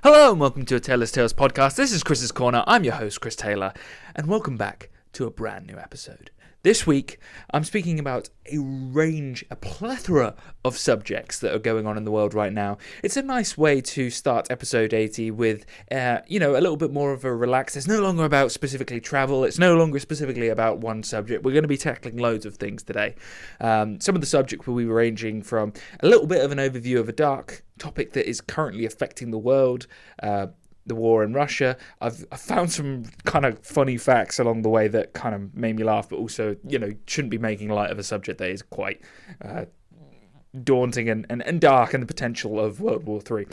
Hello and welcome to a Taylor's Tales podcast. This is Chris's Corner. I'm your host, Chris Taylor, and welcome back to a brand new episode. This week, I'm speaking about a plethora of subjects that are going on in the world right now. It's a nice way to start episode 80 with, a little bit more of a relax. It's no longer about specifically travel. It's no longer specifically about one subject. We're going to be tackling loads of things today. Some of the subjects will be ranging from a little bit of an overview of a dark topic that is currently affecting the world, the war in Russia. I've found some kind of funny facts along the way that kind of made me laugh, but also, shouldn't be making light of a subject that is quite daunting and dark, and the potential of World War III.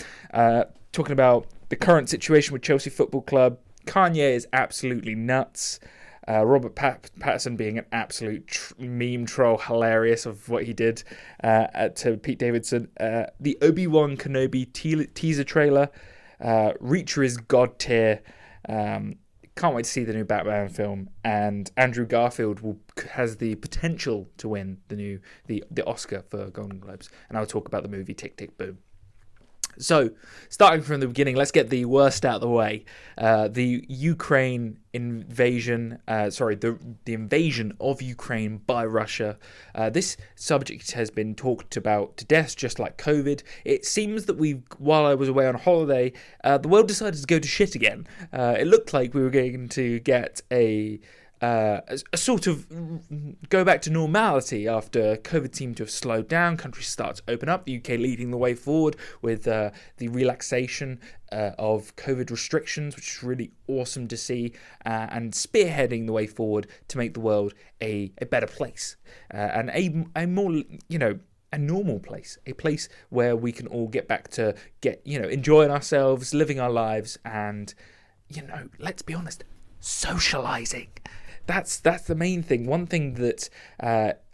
Talking about the current situation with Chelsea Football Club. Kanye is absolutely nuts. Robert Pattinson being an absolute meme troll, hilarious of what he did to Pete Davidson. The Obi Wan Kenobi teaser trailer. Reacher is god tier. Can't wait to see the new Batman film, and Andrew Garfield has the potential to win the Oscar for Golden Globes, and I'll talk about the movie Tick Tick Boom. So, starting from the beginning, let's get the worst out of the way. The Ukraine invasion, the invasion of Ukraine by Russia. This subject has been talked about to death, just like COVID. It seems that while I was away on holiday, the world decided to go to shit again. It looked like we were going to get a sort of go back to normality after COVID seemed to have slowed down. Countries start to open up, the UK leading the way forward with the relaxation of COVID restrictions, which is really awesome to see, and spearheading the way forward to make the world a better place, and a more, a normal place, a place where we can all get back to enjoying ourselves, living our lives, and, let's be honest, socializing. That's the main thing. One thing that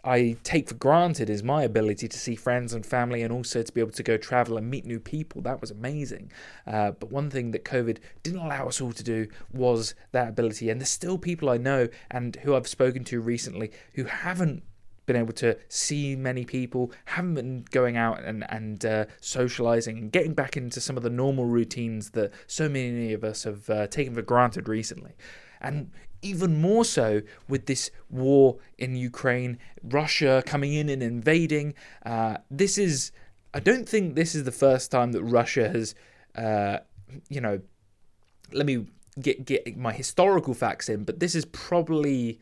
I take for granted is my ability to see friends and family, and also to be able to go travel and meet new people. That was amazing. But one thing that COVID didn't allow us all to do was that ability. And there's still people I know and who I've spoken to recently who haven't been able to see many people, haven't been going out and socializing and getting back into some of the normal routines that so many of us have taken for granted recently. And even more so with this war in Ukraine, Russia coming in and invading. I don't think this is the first time that Russia has, let me get my historical facts in, but this is probably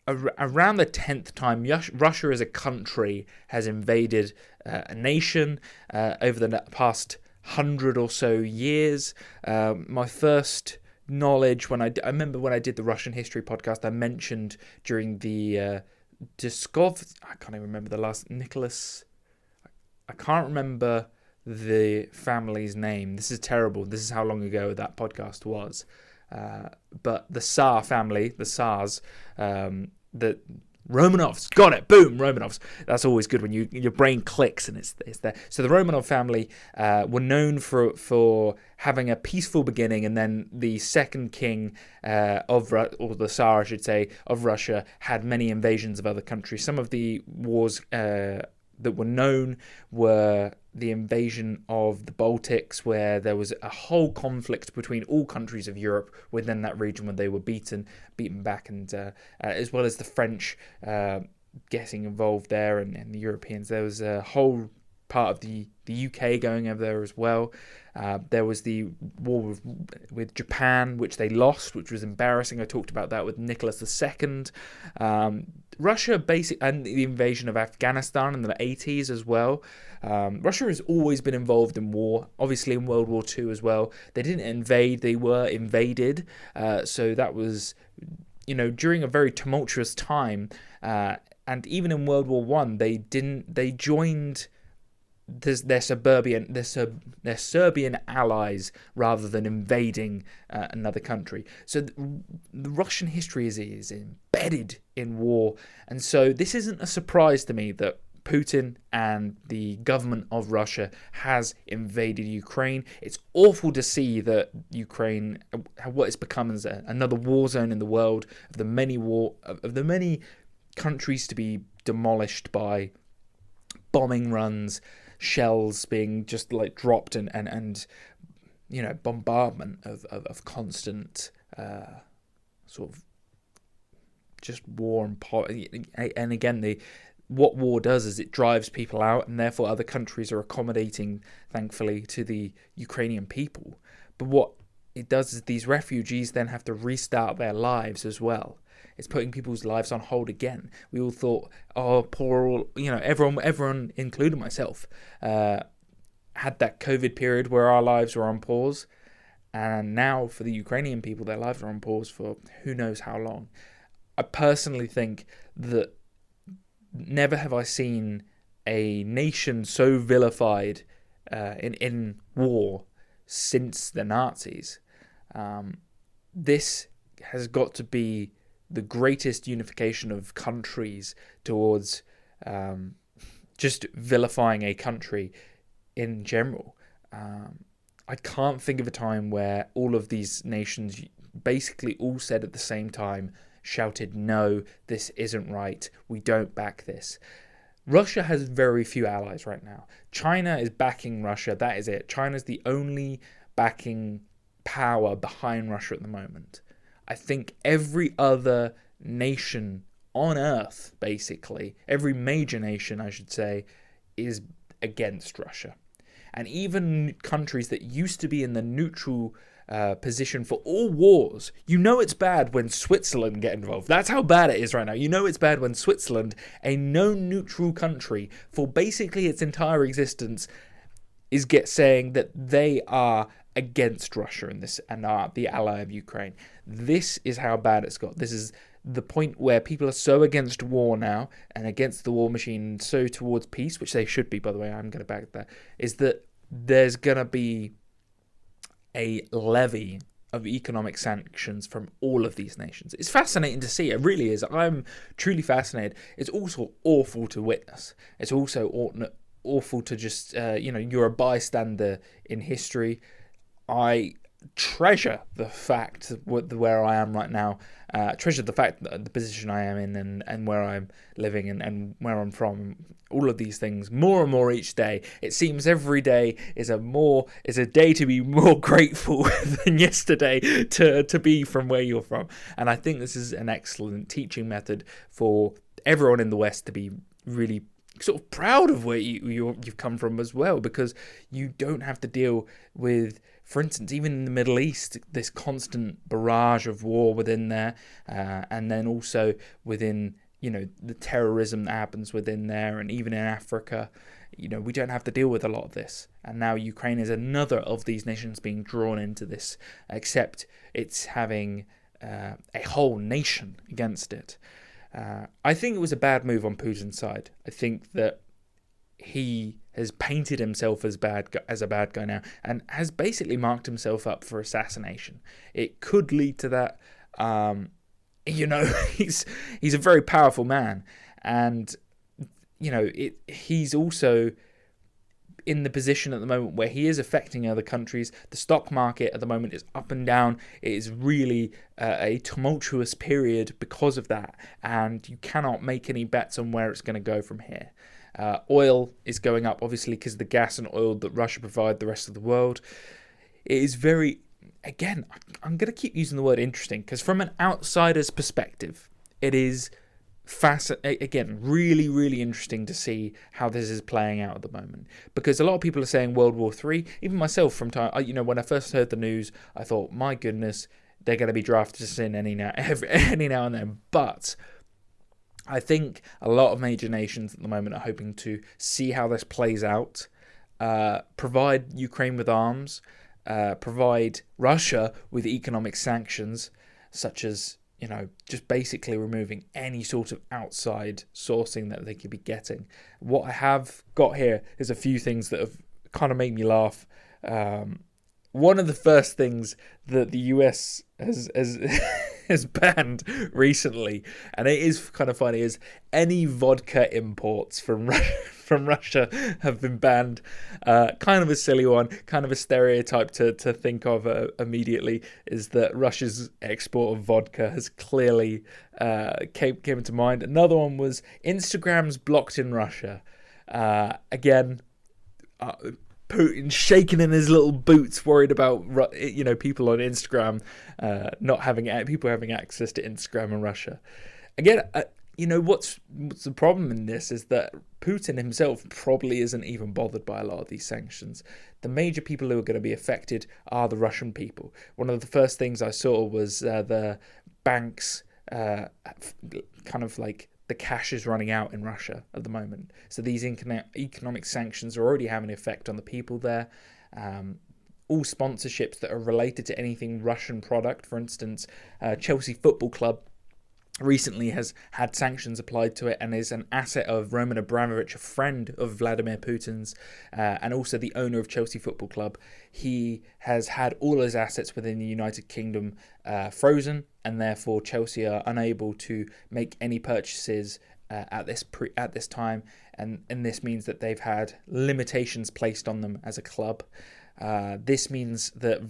around the 10th time Russia as a country has invaded a nation over the past 100 or so years. My first knowledge, I remember when I did the Russian history podcast, I mentioned during the I can't even remember the last, I can't remember the family's name. This is terrible. This is how long ago that podcast was. But the Tsar family, the Tsars, the Romanovs, got it, boom, Romanovs. That's always good when your brain clicks and it's there. So the Romanov family were known for having a peaceful beginning, and then the second king or the Tsar, I should say, of Russia had many invasions of other countries. Some of the wars that were known were the invasion of the Baltics, where there was a whole conflict between all countries of Europe within that region when they were beaten back, and as well as the French getting involved there, and the Europeans. There was a whole part of the UK going over there as well. There was the war with Japan, which they lost, which was embarrassing. I talked about that with Nicholas II. Russia, and the invasion of Afghanistan in the 80s as well. Russia has always been involved in war, obviously in World War II as well. They didn't invade, they were invaded. So that was, during a very tumultuous time. And even in World War I, they joined their Serbian allies rather than invading another country. So the Russian history is embedded in war, and so this isn't a surprise to me that Putin and the government of Russia has invaded Ukraine. It's awful to see that Ukraine, what it's become as another war zone in the world, of the many countries to be demolished by bombing runs, shells being just like dropped and bombardment of constant sort of just war and again, what war does is it drives people out, and therefore other countries are accommodating, thankfully, to the Ukrainian people. But what it does is these refugees then have to restart their lives as well. It's putting people's lives on hold again. We all thought, oh, poor, everyone, including myself, had that COVID period where our lives were on pause. And now for the Ukrainian people, their lives are on pause for who knows how long. I personally think that never have I seen a nation so vilified in war since the Nazis. This has got to be the greatest unification of countries towards just vilifying a country in general. I can't think of a time where all of these nations basically all said at the same time, shouted, no, this isn't right, we don't back this. Russia has very few allies right now. China is backing Russia, that is it. China's the only backing power behind Russia at the moment. I think every other nation on Earth, basically, every major nation, I should say, is against Russia. And even countries that used to be in the neutral position for all wars, it's bad when Switzerland get involved. That's how bad it is right now. It's bad when Switzerland, a known neutral country for basically its entire existence, is saying that they are against Russia in this and are the ally of Ukraine. This is how bad it's got. This is the point where people are so against war now and against the war machine, so towards peace, which they should be, by the way, I'm going to back that, is that there's going to be a levy of economic sanctions from all of these nations. It's fascinating to see. It really is. I'm truly fascinated. It's also awful to witness. It's also awful to just, you're a bystander in history. I treasure the fact where I am right now, treasure the fact that the position I am in and where I'm living and where I'm from, all of these things more and more each day. It seems every day is a day to be more grateful than yesterday to be from where you're from. And I think this is an excellent teaching method for everyone in the West to be really sort of proud of where you've come from as well, because you don't have to deal with, for instance, even in the Middle East, this constant barrage of war within there, and then also within, the terrorism that happens within there, and even in Africa, we don't have to deal with a lot of this. And now Ukraine is another of these nations being drawn into this, except it's having a whole nation against it. I think it was a bad move on Putin's side. I think that he has painted himself as a bad guy now, and has basically marked himself up for assassination. It could lead to that. He's a very powerful man, and he's also in the position at the moment where he is affecting other countries. The stock market at the moment is up and down. It is really a tumultuous period because of that, and you cannot make any bets on where it's going to go from here. Oil is going up, obviously, because of the gas and oil that Russia provide the rest of the world. It is very, again, I'm going to keep using the word interesting, because from an outsider's perspective, it is again, really, really interesting to see how this is playing out at the moment. Because a lot of people are saying World War III. Even myself, from time, when I first heard the news, I thought, my goodness, they're going to be drafted us in any now and then. But I think a lot of major nations at the moment are hoping to see how this plays out, provide Ukraine with arms, provide Russia with economic sanctions, such as, just basically removing any sort of outside sourcing that they could be getting. What I have got here is a few things that have kind of made me laugh. One of the first things that the US has banned recently, and it is kind of funny, is any vodka imports from Russia have been banned. Kind of a silly one, kind of a stereotype to think of immediately, is that Russia's export of vodka has clearly came into mind. Another one was Instagram's blocked in Russia. Again, Putin shaking in his little boots, worried about people on Instagram not having people having access to Instagram in Russia. Again, what's the problem in this is that Putin himself probably isn't even bothered by a lot of these sanctions. The major people who are going to be affected are the Russian people. One of the first things I saw was the banks, kind of like the cash is running out in Russia at the moment. So these economic sanctions are already having an effect on the people there. All sponsorships that are related to anything Russian product, for instance, Chelsea Football Club recently has had sanctions applied to it and is an asset of Roman Abramovich, a friend of Vladimir Putin's, and also the owner of Chelsea Football Club. He has had all his assets within the United Kingdom frozen, and therefore Chelsea are unable to make any purchases at this time, and this means that they've had limitations placed on them as a club. This means that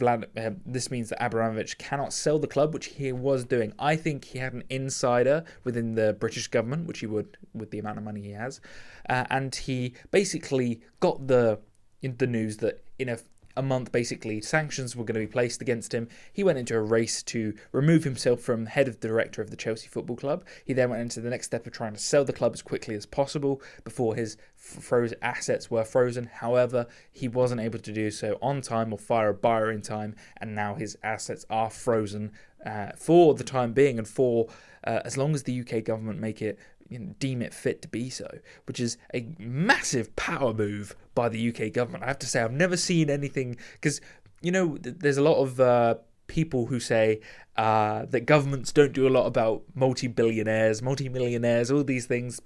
Abramovich cannot sell the club, which he was doing. I think he had an insider within the British government, which he would with the amount of money he has, and he basically got the news that in a month, basically, sanctions were going to be placed against him. He went into a race to remove himself from head of director of the Chelsea Football Club. He then went into the next step of trying to sell the club as quickly as possible before his frozen assets were frozen. However, he wasn't able to do so on time or fire a buyer in time, and now his assets are frozen for the time being, and for as long as the UK government deem it fit to be so, which is a massive power move by the UK government. I have to say, I've never seen anything, because there's a lot of people who say that governments don't do a lot about multi-billionaires, multi-millionaires, all these things,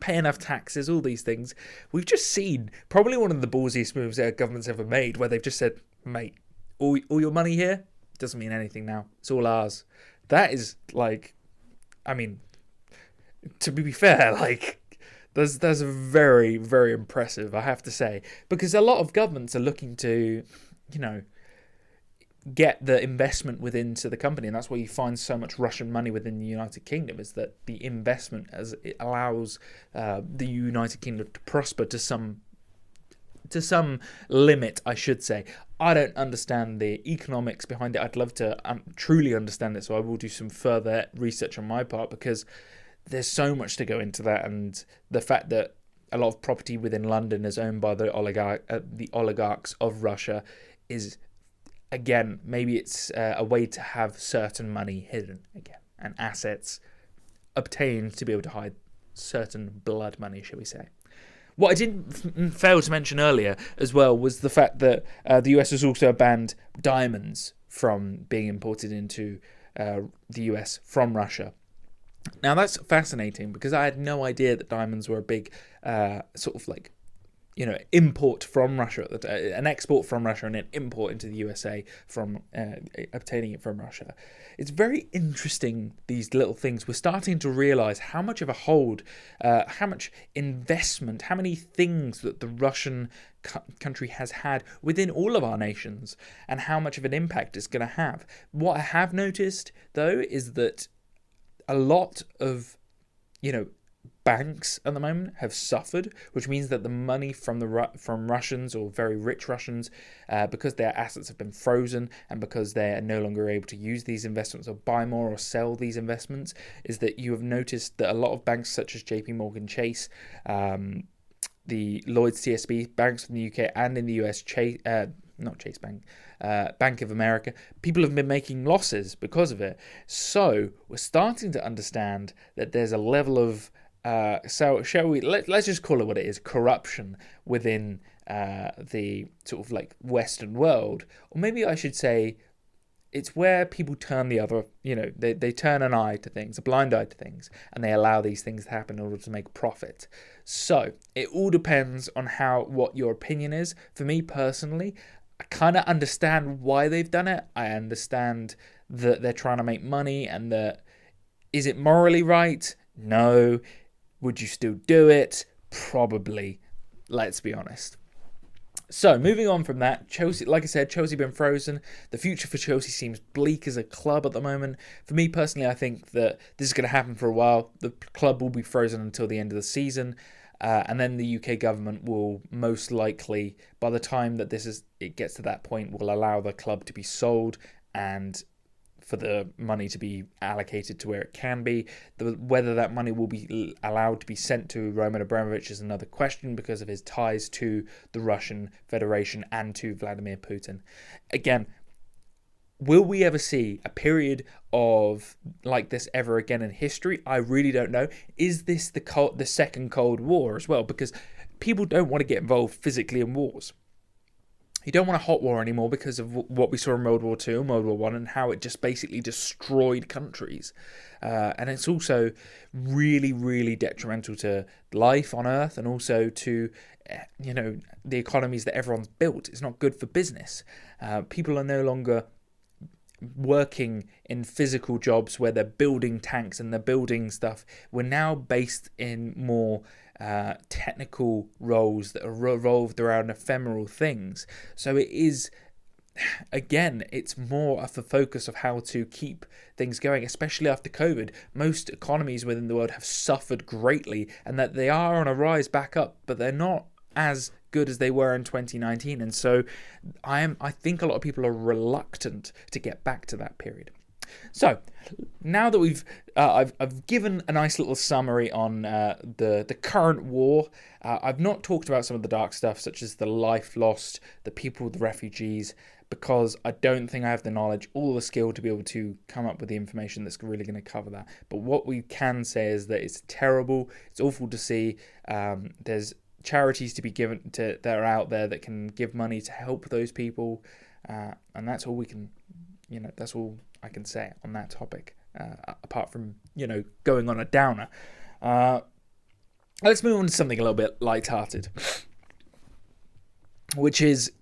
pay enough taxes, all these things. We've just seen probably one of the ballsiest moves that government's ever made, where they've just said, mate, all your money here doesn't mean anything now. It's all ours. That is to be fair, that's very, very impressive, I have to say, because a lot of governments are looking to, get the investment into the company, and that's why you find so much Russian money within the United Kingdom, is that the investment, as it allows the United Kingdom to prosper to some limit, I should say. I don't understand the economics behind it. I'd love to truly understand it, so I will do some further research on my part, because there's so much to go into that, and the fact that a lot of property within London is owned by the oligarchs of Russia is, again, maybe it's a way to have certain money hidden again, and assets obtained to be able to hide certain blood money, shall we say. What I didn't fail to mention earlier as well was the fact that the US has also banned diamonds from being imported into the US from Russia. Now, that's fascinating, because I had no idea that diamonds were a big import from Russia, an export from Russia and an import into the USA from obtaining it from Russia. It's very interesting, these little things. We're starting to realise how much of a hold, how much investment, how many things that the Russian country has had within all of our nations, and how much of an impact it's going to have. What I have noticed, though, is that a lot of, banks at the moment have suffered, which means that the money from Russians, or very rich Russians, because their assets have been frozen and because they are no longer able to use these investments or buy more or sell these investments, is that you have noticed that a lot of banks such as JP Morgan Chase, the Lloyds TSB banks from the UK and in the US, Bank of America, people have been making losses because of it. So we're starting to understand that there's a level of let's just call it what it is, corruption within the sort of Western world, or maybe I should say it's where people turn the other, they turn an eye to things, a blind eye to things, and they allow these things to happen in order to make profit. So it all depends on what your opinion is. For me personally, I kind of understand why they've done it. I understand that they're trying to make money, and that, is it morally right? No. Would you still do it? Probably. Let's be honest. So, moving on from that, Chelsea, like I said, Chelsea been frozen. The future for Chelsea seems bleak as a club at the moment. For me personally, I think that this is going to happen for a while. The club will be frozen until the end of the season. And then the UK government will most likely, by the time that it gets to that point, will allow the club to be sold and for the money to be allocated to where it can be. Whether that money will be allowed to be sent to Roman Abramovich is another question because of his ties to the Russian Federation and to Vladimir Putin. Again, will we ever see a period of like this ever again in history? I really don't know. Is this the second Cold War as well? Because people don't want to get involved physically in wars. You don't want a hot war anymore because of what we saw in World War II and World War I and how it just basically destroyed countries. And it's also really, really detrimental to life on Earth and also to, the economies that everyone's built. It's not good for business. People are no longer working in physical jobs where they're building tanks and they're building stuff. We're now based in more technical roles that are revolved around ephemeral things. So it is, again, it's more of the focus of how to keep things going, especially after COVID. Most economies within the world have suffered greatly and that they are on a rise back up, but they're not as good as they were in 2019. And so I think a lot of people are reluctant to get back to that period. So now that I've given a nice little summary on the current war, I've not talked about some of the dark stuff such as the life lost, the people, the refugees, because I don't think I have the knowledge or the skill to be able to come up with the information that's really going to cover that. But what we can say is that it's terrible, it's awful to see. There's charities to be given that are out there that can give money to help those people, and that's all we can, that's all I can say on that topic, apart from, going on a downer. Let's move on to something a little bit lighthearted, which is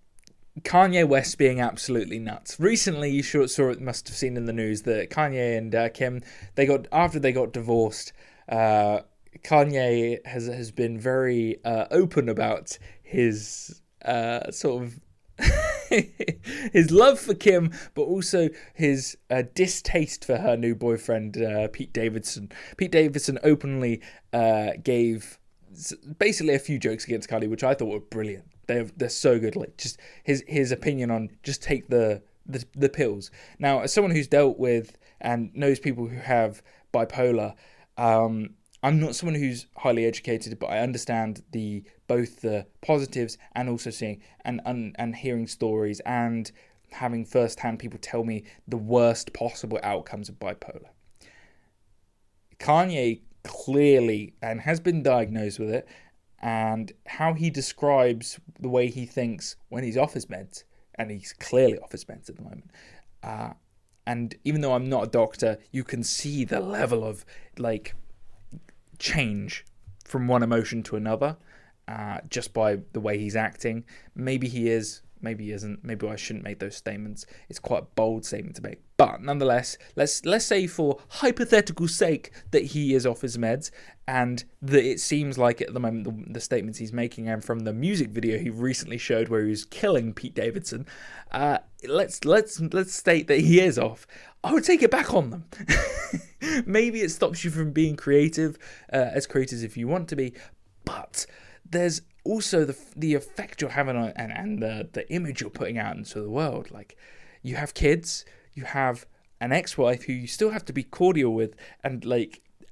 Kanye West being absolutely nuts. Recently, you must have seen in the news that Kanye and Kim, after they got divorced, Kanye has been very open about his sort of his love for Kim, but also his distaste for her new boyfriend, Pete Davidson. Pete Davidson openly gave basically a few jokes against Kanye, which I thought were brilliant. They're so good. Like just his opinion on just take the pills. Now, as someone who's dealt with and knows people who have bipolar, I'm not someone who's highly educated, but I understand both the positives and also seeing and hearing stories and having first-hand people tell me the worst possible outcomes of bipolar. Kanye clearly and has been diagnosed with it, and how he describes the way he thinks when he's off his meds, and he's clearly off his meds at the moment. And even though I'm not a doctor, you can see the level of change from one emotion to another, just by the way he's acting. Maybe he is, maybe he isn't. Maybe I shouldn't make those statements. It's quite a bold statement to make. But nonetheless, let's say for hypothetical sake that he is off his meds, and that it seems like at the moment the statements he's making, and from the music video he recently showed where he was killing Pete Davidson, let's state that he is off. I would take it back on them. Maybe it stops you from being creative, as creative as if you want to be, but there's also the effect you're having on and the image you're putting out into the world. Like, you have kids, you have an ex-wife who you still have to be cordial with, and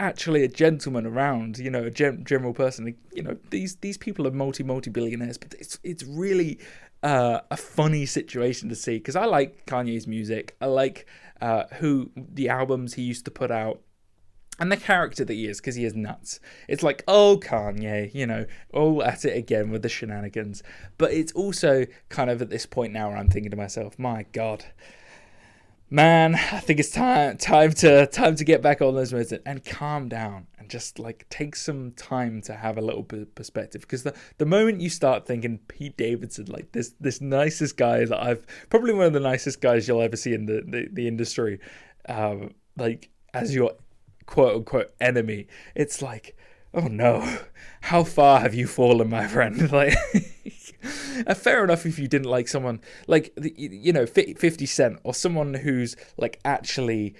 actually a gentleman around, a general person. These people are multi-billionaires, but it's really a funny situation to see, because I like Kanye's music. I like the albums he used to put out, and the character that he is, because he is nuts. It's like, oh, Kanye, all at it again with the shenanigans. But it's also kind of at this point now where I'm thinking to myself, my God, man, I think it's time to get back on those modes and calm down and just take some time to have a little bit of perspective. Because the moment you start thinking Pete Davidson, this nicest guy that I've probably one of the nicest guys you'll ever see in the industry, as your quote unquote enemy, it's like, oh no, how far have you fallen, my friend? Fair enough if you didn't like someone 50 Cent, or someone who's actually,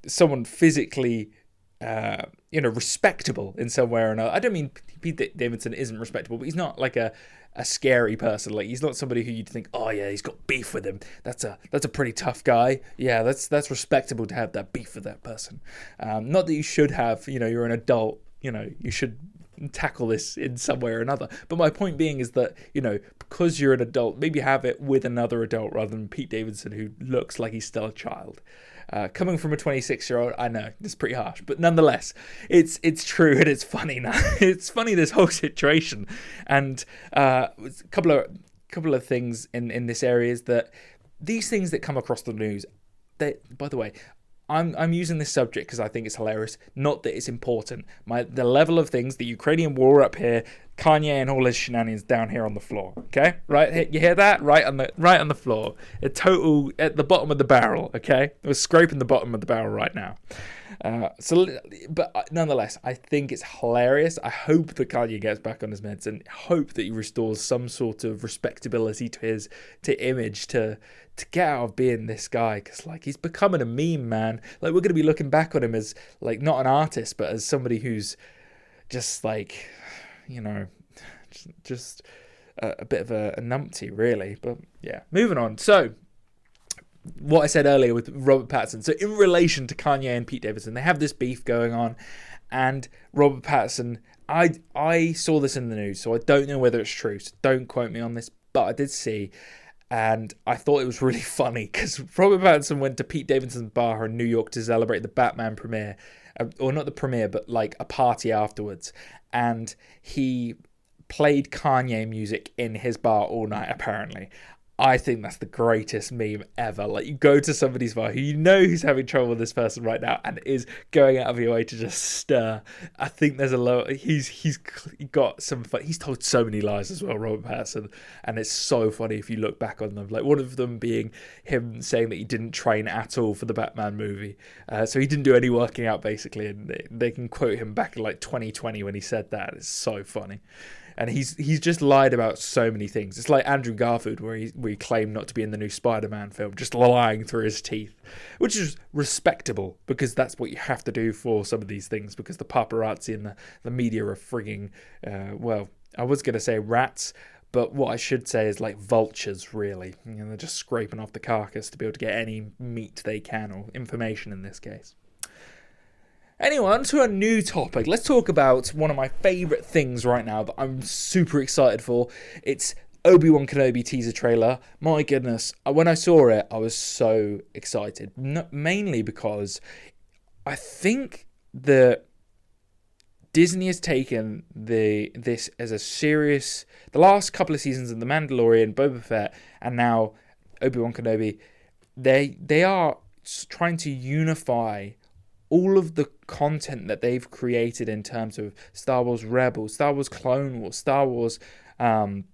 someone physically respectable in some way or another. I don't mean Pete Davidson isn't respectable, but he's not like a scary person. Like, he's not somebody who you'd think, oh yeah, he's got beef with him. That's a pretty tough guy. Yeah, that's respectable to have that beef with that person. Not that you should have. You're an adult. You should tackle this in some way or another. But my point being is that, because you're an adult, maybe have it with another adult rather than Pete Davidson, who looks like he's still a child. Coming from a 26-year-old, I know it's pretty harsh, but nonetheless, it's true and it's funny now. It's funny, this whole situation, and a couple of things in this area is that these things that come across the news. By the way, I'm using this subject because I think it's hilarious, not that it's important. The level of things, the Ukrainian war up here, Kanye and all his shenanigans down here on the floor. Okay, right? You hear that? Right on the floor. A total at the bottom of the barrel. Okay, we're scraping the bottom of the barrel right now. But nonetheless, I think it's hilarious. I hope that Kanye gets back on his meds and hope that he restores some sort of respectability to his image to get out of being this guy, because like, he's becoming a meme, man. Like, we're going to be looking back on him as like not an artist, but as somebody who's just like, just a bit of a numpty, really. But yeah, moving on. So, what I said earlier with Robert Pattinson. So, in relation to Kanye and Pete Davidson, they have this beef going on, and Robert Pattinson, I saw this in the news, so I don't know whether it's true, so don't quote me on this, but I did see, and I thought it was really funny, because Robert Pattinson went to Pete Davidson's bar in New York to celebrate the Batman premiere, or not the premiere, but like a party afterwards, and he played Kanye music in his bar all night, apparently. I think that's the greatest meme ever. Like, you go to somebody's bar who who's having trouble with this person right now and is going out of your way to just stir. I think there's a lot. He's got some fun. He's told so many lies as well, Robert Pattinson, and it's so funny if you look back on them. Like, one of them being him saying that he didn't train at all for the Batman movie, so he didn't do any working out basically, and they can quote him back in like 2020 when he said that. It's so funny. And he's just lied about so many things. It's like Andrew Garfield, where he claimed not to be in the new Spider-Man film, just lying through his teeth, which is respectable, because that's what you have to do for some of these things, because the paparazzi and the media are frigging, I was going to say rats, but what I should say is like vultures, really. They're just scraping off the carcass to be able to get any meat they can, or information in this case. Anyway, on to a new topic. Let's talk about one of my favourite things right now that I'm super excited for. It's Obi Wan Kenobi teaser trailer. My goodness, when I saw it, I was so excited. Mainly because I think that Disney has taken this as a serious... The last couple of seasons of The Mandalorian, Boba Fett, and now Obi Wan Kenobi, they are trying to unify all of the content that they've created in terms of Star Wars Rebels, Star Wars Clone Wars, Star Wars... I'm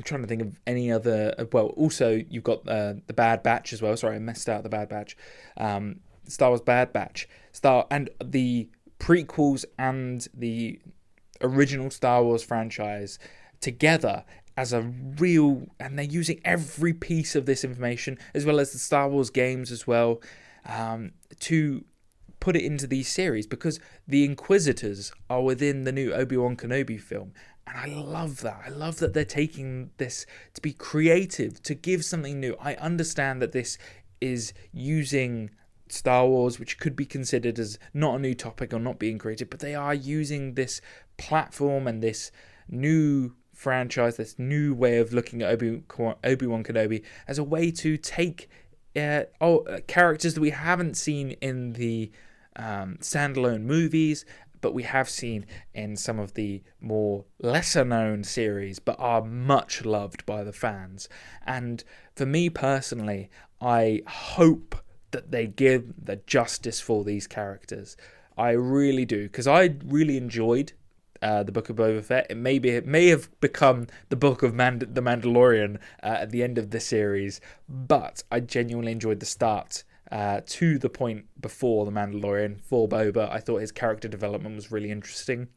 trying to think of any other... Well, also, you've got the Bad Batch as well. Sorry, I messed out the Bad Batch. Star Wars Bad Batch. And the prequels and the original Star Wars franchise together as a real... And they're using every piece of this information, as well as the Star Wars games as well, to put it into these series, because the Inquisitors are within the new Obi Wan Kenobi film, and I love that. I love that they're taking this to be creative, to give something new. I understand that this is using Star Wars, which could be considered as not a new topic or not being creative, but they are using this platform and this new franchise, this new way of looking at Obi-Wan Kenobi as a way to take characters that we haven't seen in the standalone movies, but we have seen in some of the more lesser known series, but are much loved by the fans. And for me personally, I hope that they give the justice for these characters. I really do, because I really enjoyed the Book of Boba Fett. It may have become the Book of the Mandalorian at the end of the series, but I genuinely enjoyed the start to the point before the Mandalorian for Boba. I thought his character development was really interesting.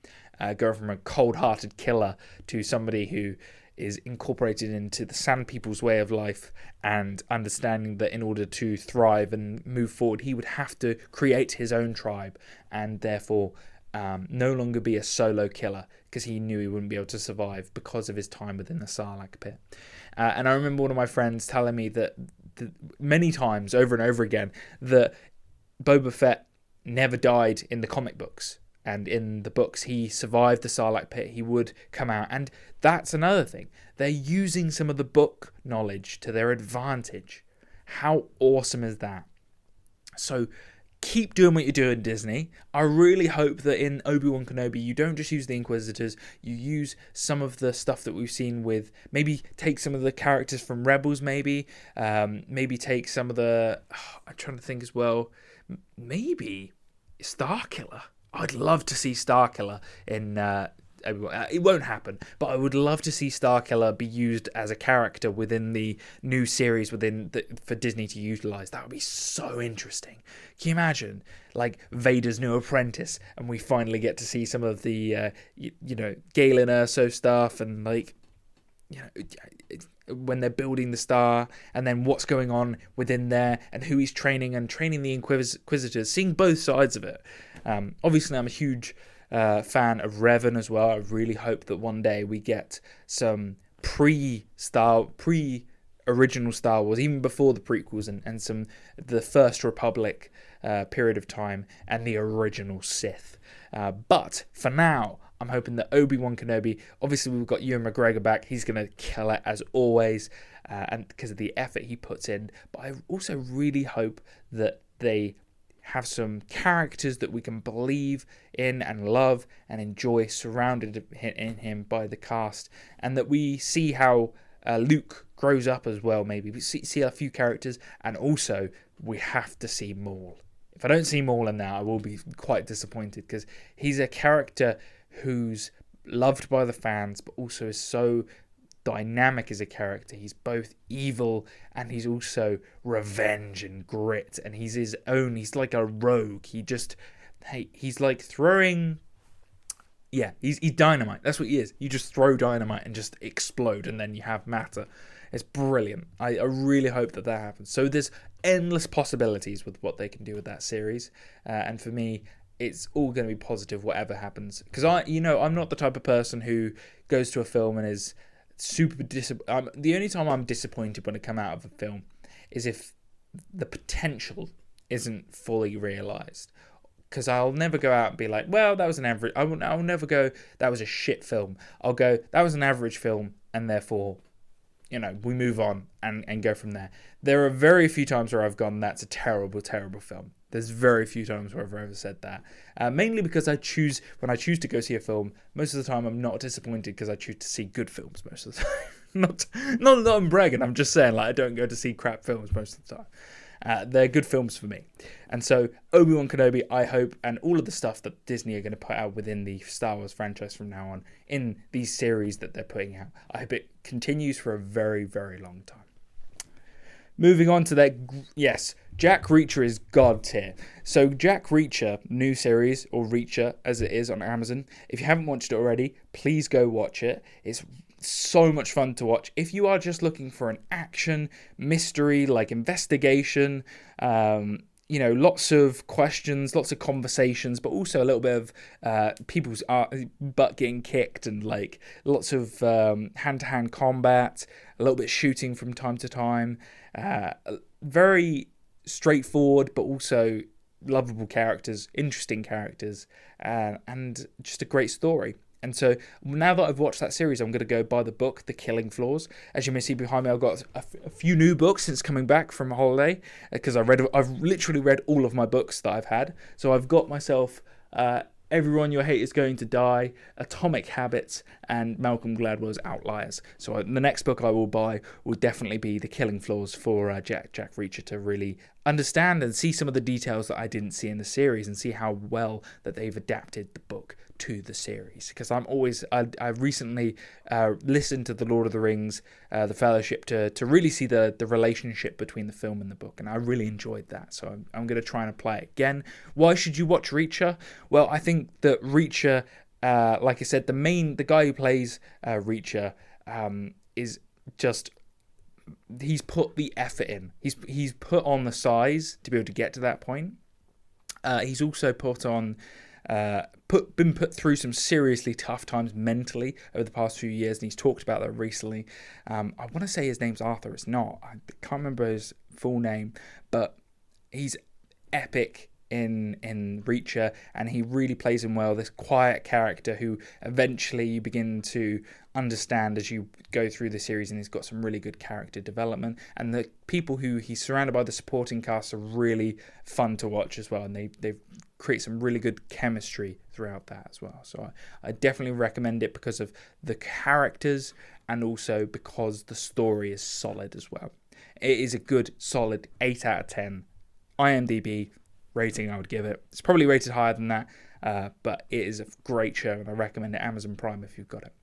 Going from a cold-hearted killer to somebody who is incorporated into the Sand People's way of life, and understanding that in order to thrive and move forward, he would have to create his own tribe, and therefore no longer be a solo killer, because he knew he wouldn't be able to survive because of his time within the Sarlacc pit. And I remember one of my friends telling me that many times, over and over again, that Boba Fett never died in the comic books. And in the books, he survived the Sarlacc pit. He would come out. And that's another thing. They're using some of the book knowledge to their advantage. How awesome is that? So keep doing what you're doing, Disney. I really hope that in Obi Wan Kenobi, you don't just use the Inquisitors. You use some of the stuff that we've seen with... Maybe take some of the characters from Rebels, maybe. Maybe take some of the... I'm trying to think as well. Maybe Starkiller. I'd love to see Starkiller in Obi-Wan. It won't happen, but I would love to see Starkiller be used as a character within the new series for Disney to utilize. That would be so interesting. Can you imagine, like, Vader's new apprentice, and we finally get to see some of the Galen Erso stuff, and like, when they're building the star, and then what's going on within there, and who he's training the Inquisitors, seeing both sides of it. Obviously, I'm a huge fan of Revan as well. I really hope that one day we get some pre-original Star Wars, even before the prequels, and some the First Republic period of time, and the original Sith. But for now, I'm hoping that Obi Wan Kenobi, obviously we've got Ewan McGregor back, he's going to kill it as always, and because of the effort he puts in. But I also really hope that they have some characters that we can believe in and love and enjoy surrounded in him by the cast, and that we see how Luke grows up as well. Maybe we see a few characters, and also we have to see Maul. If I don't see Maul in that, I will be quite disappointed, because he's a character who's loved by the fans, but also is so dynamic as a character. He's both evil and he's also revenge and grit, and he's his own. He's like a rogue. He's like throwing... Yeah, he's dynamite. That's what he is. You just throw dynamite and just explode, and then you have matter. It's brilliant. I really hope that happens. So there's endless possibilities with what they can do with that series. And for me, it's all going to be positive, whatever happens. Because I'm not the type of person who goes to a film and is super disappointed. The only time I'm disappointed when I come out of a film is if the potential isn't fully realised. Because I'll never go out and be like, well, that was an average... I'll never go, that was a shit film. I'll go, that was an average film, and therefore, we move on and go from there. There are very few times where I've gone, that's a terrible, terrible film. There's very few times where I've ever said that. Mainly because when I choose to go see a film, most of the time I'm not disappointed, because I choose to see good films most of the time. not that I'm bragging, I'm just saying, like, I don't go to see crap films most of the time. They're good films for me. And so Obi Wan Kenobi, I hope, and all of the stuff that Disney are going to put out within the Star Wars franchise from now on, in these series that they're putting out, I hope it continues for a very, very long time. Moving on to that, yes, Jack Reacher is God tier. So Jack Reacher, new series, or Reacher as it is on Amazon. If you haven't watched it already, please go watch it. It's so much fun to watch. If you are just looking for an action, mystery, like investigation, lots of questions, lots of conversations, but also a little bit of people's butt getting kicked, and like lots of hand-to-hand combat, a little bit of shooting from time to time. Very straightforward, but also lovable characters, interesting characters, and just a great story. And so now that I've watched that series, I'm going to go buy the book, The Killing Floors. As you may see behind me, I've got a few new books since coming back from a holiday, because I've literally read all of my books that I've had. So I've got myself Everyone Your Hate Is Going to Die, Atomic Habits, and Malcolm Gladwell's Outliers. So the next book I will buy will definitely be The Killing Floors for Jack Reacher, to really understand and see some of the details that I didn't see in the series, and see how well that they've adapted the book to the series. Because I recently listened to The Lord of the Rings, The Fellowship, to really see the relationship between the film and the book, and I really enjoyed that. So I'm going to try and apply it again. Why should you watch Reacher? Well, I think that Reacher, like I said, the guy who plays Reacher, is just, he's put the effort in. He's put on the size to be able to get to that point. He's also put on been put through some seriously tough times mentally over the past few years, and he's talked about that recently. I want to say his name's Arthur. It's not. I can't remember his full name, but he's epic in Reacher, and he really plays him well. This quiet character who eventually you begin to understand as you go through the series, and he's got some really good character development. And the people who he's surrounded by, the supporting cast, are really fun to watch as well, and they create some really good chemistry throughout that as well. So I definitely recommend it because of the characters and also because the story is solid as well. It is a good, solid 8 out of 10 IMDb rating I would give it. It's probably rated higher than that, but it is a great show, and I recommend it. Amazon Prime if you've got it.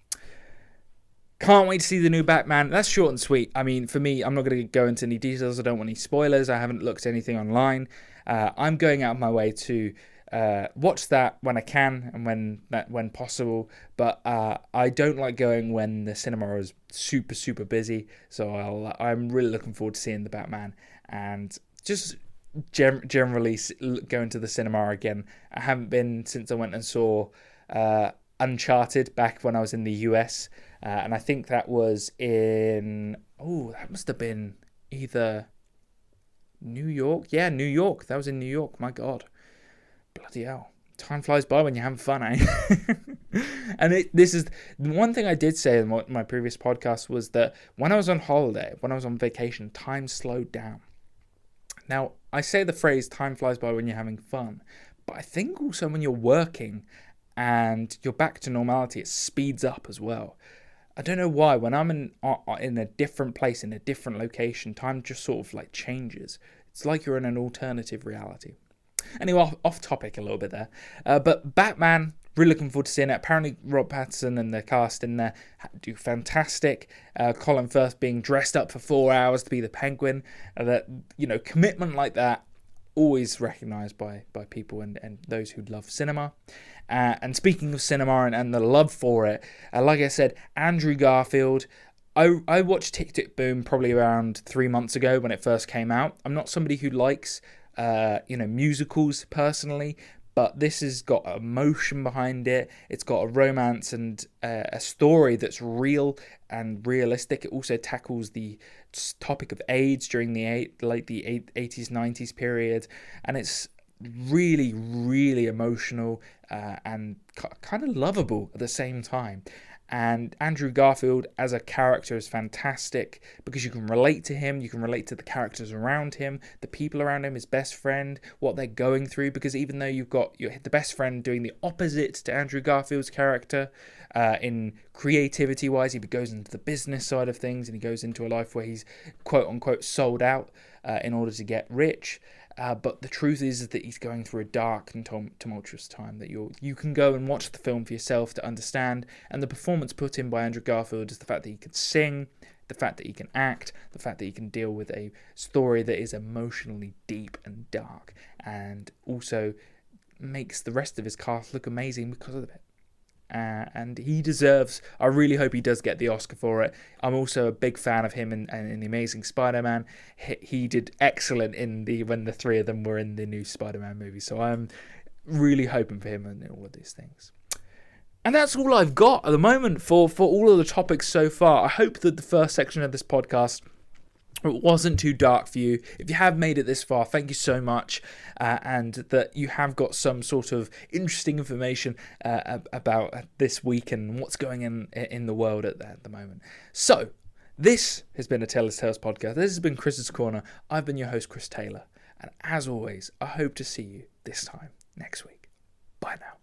Can't wait to see the new Batman. That's short and sweet. I mean, for me, I'm not going to go into any details. I don't want any spoilers. I haven't looked at anything online. I'm going out of my way to watch that when I can and when possible. But I don't like going when the cinema is super, super busy. So I'm really looking forward to seeing the Batman and just generally going to the cinema again. I haven't been since I went and saw Uncharted back when I was in the US. And I think that was that must have been either New York. Yeah, New York. That was in New York. My God. Bloody hell. Time flies by when you're having fun, eh? And this is one thing I did say in my previous podcast, was that when I was on holiday, when I was on vacation, time slowed down. Now, I say the phrase time flies by when you're having fun, but I think also when you're working and you're back to normality, it speeds up as well. I don't know why. When I'm in a different place, in a different location, time just sort of like changes. It's like you're in an alternative reality. Anyway, off topic a little bit there. But Batman, really looking forward to seeing it. Apparently, Rob Pattinson and the cast in there do fantastic. Colin Firth being dressed up for 4 hours to be the Penguin. Commitment like that, always recognised by people and those who love cinema. And speaking of cinema and the love for it, like I said, Andrew Garfield. I watched Tick Tick Boom probably around 3 months ago when it first came out. I'm not somebody who likes musicals personally, but this has got emotion behind it. It's got a romance and a story that's real and realistic. It also tackles the topic of AIDS during the 80s, 90s period, and it's really, really emotional and kind of lovable at the same time. And Andrew Garfield as a character is fantastic because you can relate to him, you can relate to the characters around him, the people around him, his best friend, what they're going through. Because even though you've got the best friend doing the opposite to Andrew Garfield's character, in creativity-wise, he goes into the business side of things and he goes into a life where he's quote-unquote sold out in order to get rich. But the truth is that he's going through a dark and tumultuous time that you can go and watch the film for yourself to understand. And the performance put in by Andrew Garfield is the fact that he can sing, the fact that he can act, the fact that he can deal with a story that is emotionally deep and dark, and also makes the rest of his cast look amazing because of it. And he deserves, I really hope he does get the Oscar for it. I'm also a big fan of him in The Amazing Spider-Man. He did excellent when the three of them were in the new Spider-Man movie. So I'm really hoping for him and all of these things. And that's all I've got at the moment for all of the topics so far. I hope that the first section of this podcast wasn't too dark for you. If you have made it this far, thank you so much, and that you have got some sort of interesting information about this week and what's going on in the world at the moment. So, this has been a Taylor's Tales podcast. This has been Chris's Corner. I've been your host, Chris Taylor, and as always, I hope to see you this time next week. Bye now.